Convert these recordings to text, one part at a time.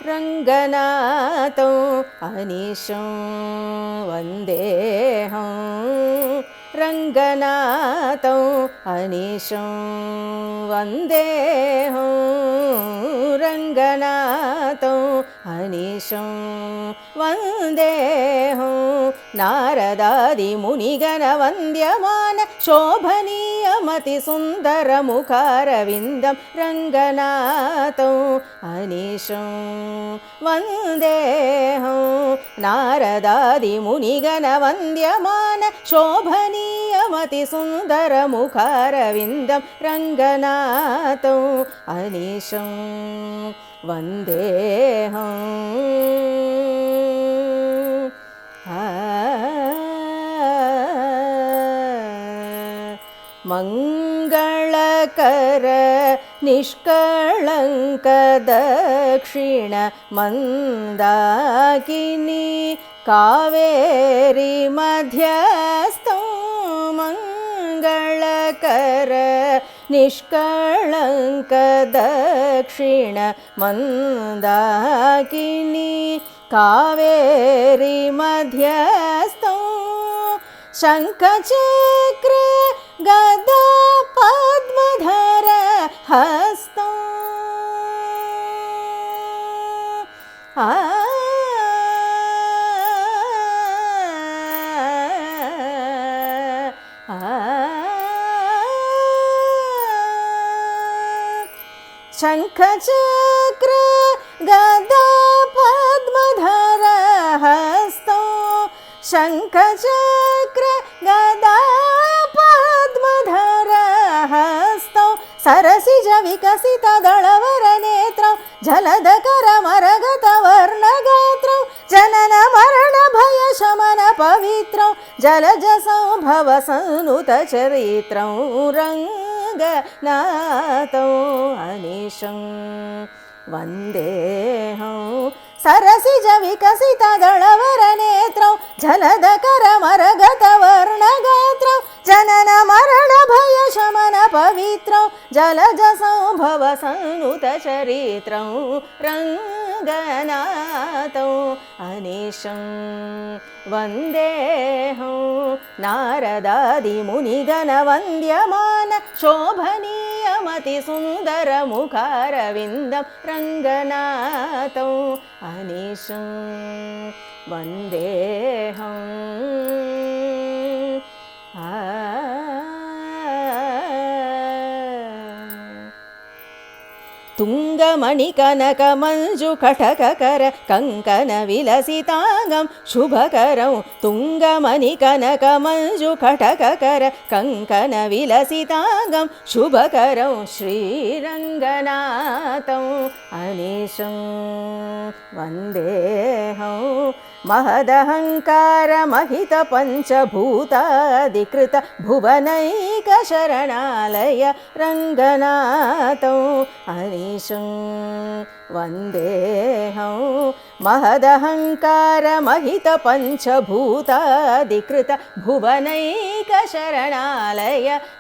रङ्गनाथौ अनिशं वन्देऽहं रङ्गनाथौ अनिशं वन्देऽहं रङ्गनाथौ अनिशं वन्देऽहं नारदादिमुनिगणवन्द्यमान शोभनीयमतिसुन्दरमुखारविन्दं रङ्गनाथौ अनिशं वन्देऽहं नारदादिमुनिगणवन्द्यमान शोभनीयमतिसुन्दरमुखारविन्दं रङ्गनाथौ अनिशं वन्देऽहं मङ्गलकर निष्कळङ्क दक्षिण मन्दाकिनी कावेरी मध्यस्थौ मङ्गलकर निष्कळङ्क दक्षिण मन्दाकिनी कावेरी मध्यस्थौ शङ्खचक्र गदा पद्मधर हस्तौ शङ्खचक्र गदा पद्मधर हस्तौ शङ्खचक्र गदा पद्मधर हस्तौ सरसिज विकसित दळवर नेत्रौ जलधकर मरगत वर्णगात्रौ जनन मरण भय शमन पवित्रौ जलज संभव सनुत चरित्रौ रङ्गनाथौ अनिशं वन्देऽहं सरसिज विकसित दळवर नेत्रौ जलधकर मरगत वर्णगात्रौ जनन मरण भय शमन पवित्रौ जलज संभव सनुत चरित्रौ रङ्गनाथौ अनिशं वन्देऽहं नारदादिमुनिगणवन्द्यमान शोभनीयमतिसुन्दरमुखारविन्दं रङ्गनाथौ अनिशं वन्देऽहं तुङ्गमणिकनकमञ्जुकटककर कङ्कणविलसिताङ्गं शुभकरं तुङ्गमणिकनकमञ्जुकटककर कङ्कणविलसिताङ्गं शुभकरं श्रीरङ्गनाथौ अनिशं वन्देऽहं महदहङ्कारमहितपञ्चभूतादिकृत भुवनैकशरणालय रङ्गनाथौ अनिशं वन्देऽहं महदहङ्कारमहितपञ्चभूतादिकृत भुवनैकशरणालय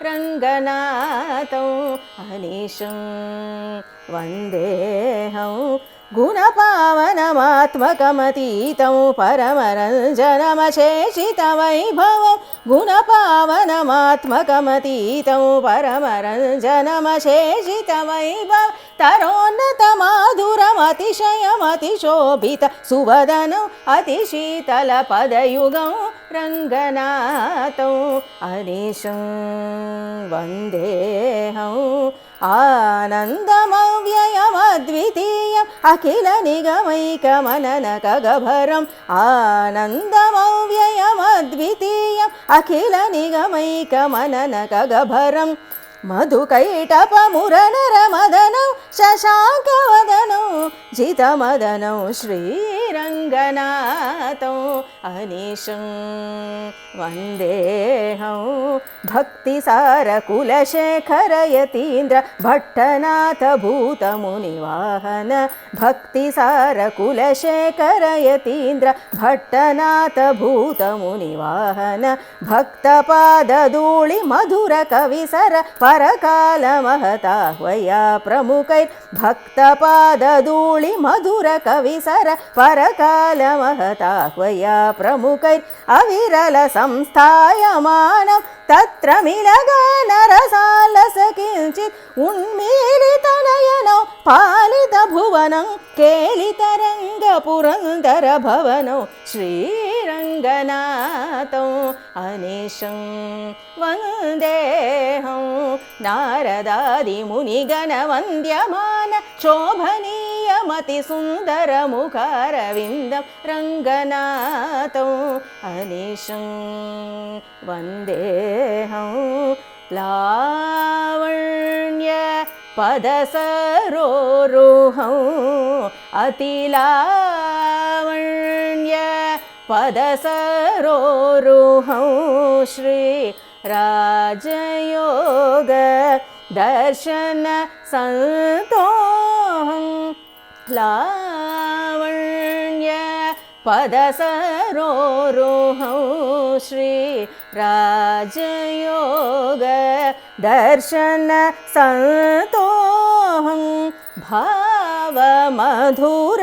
रङ्गनाथौ अनिशं वन्देऽहं गुणपावनमात्मकमतीतं परमरञ्जनमशेषितवैभवं गुणपावनमात्मकमतीतं परमरञ्जनमशेषितवैभवं तरोन्नतमाधुरमतिशयमतिशोभित सुवदनम् अतिशीतलपदयुगं रङ्गनाथौ अनिशं वन्देऽहं आनन्दमव्ययमद्वितीयम् अखिलनिगमैकमननकगभरम् आनन्दमव्ययमद्वितीयम् अखिलनिगमैकमननकगभरम् मधुकैटपमुरनरमदनौ शशाङ्कवदनौ जितमदनौ श्रीरङ्गनाथौ रङ्गनाथौ अनिशं वन्देऽहं भक्तिसारकुलशेखरयतीन्द्र भट्टनाथ भूतमुनिवाहन भक्तिसारकुलशेखरयतीन्द्र भट्टनाथ भूतमुनिवाहन भक्तपादधूळि मधुरकविसर परकालमहताह्वया प्रमुखैर्भक्तपादधूळि मधुरकविसर परकालमहताह्वया प्रमुखैर् अविरलसंस्थायमानं तत्र मिलगानरसालस किञ्चित् उन्मीलितनयनौ पालितभुवनं केलितरङ्गपुरन्दरभवनौ श्रीरङ्गनाथौ अनिशं वन्देऽहं नारदादिमुनिगणवन्द्यमान शोभनीयमतिसुन्दरमुखारविन्दं रङ्गनाथौ अनिशं वन्देऽहं लावण्य पदसरोरुहं अतिलावण्य पदसरोरुहं श्री राजयोग दर्शन संतोहं लावण्य पदसरोरुहं श्री राजयोग दर्शन संतोहं भावमधुर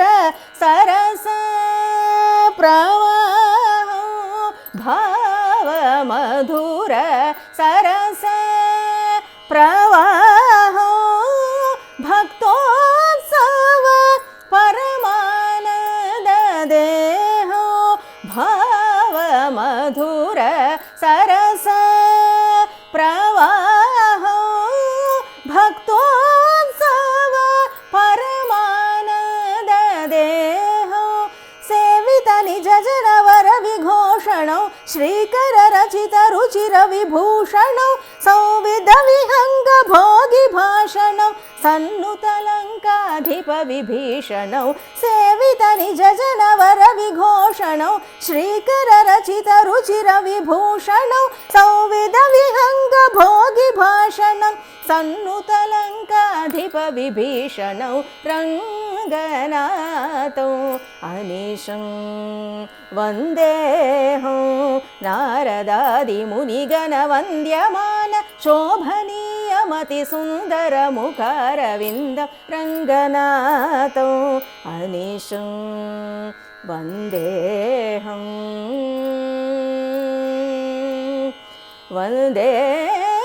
सरस प्रवाहं भावमधुर सरस प्रवाहं भक्तोत्सव परमानन्ददेहो भावमधुर सरस प्रवाहं भक्तोत्सव परमानन्ददेहो सेवित निज जनवर विघोषणौ श्रीकर रचित रुचिर विभूषणौ संविद विहंग भोगि भाषणौ सन्नुतलङ्काधिप विभीषणौ सेवित निज जनवर विघोषणौ श्रीकर रचित रुचिर विभूषणौ संविद विहंग भोगि भाषणौ सन्नुतलङ्काधिप विभीषणौ रङ्गनाथौ अनिशं वन्देऽहं नारदादिमुनिगणवन्द्यमान शोभनीयमतिसुन्दरमुखारविन्दं रङ्गनाथौ अनिशं वन्देऽहं वन्देऽहं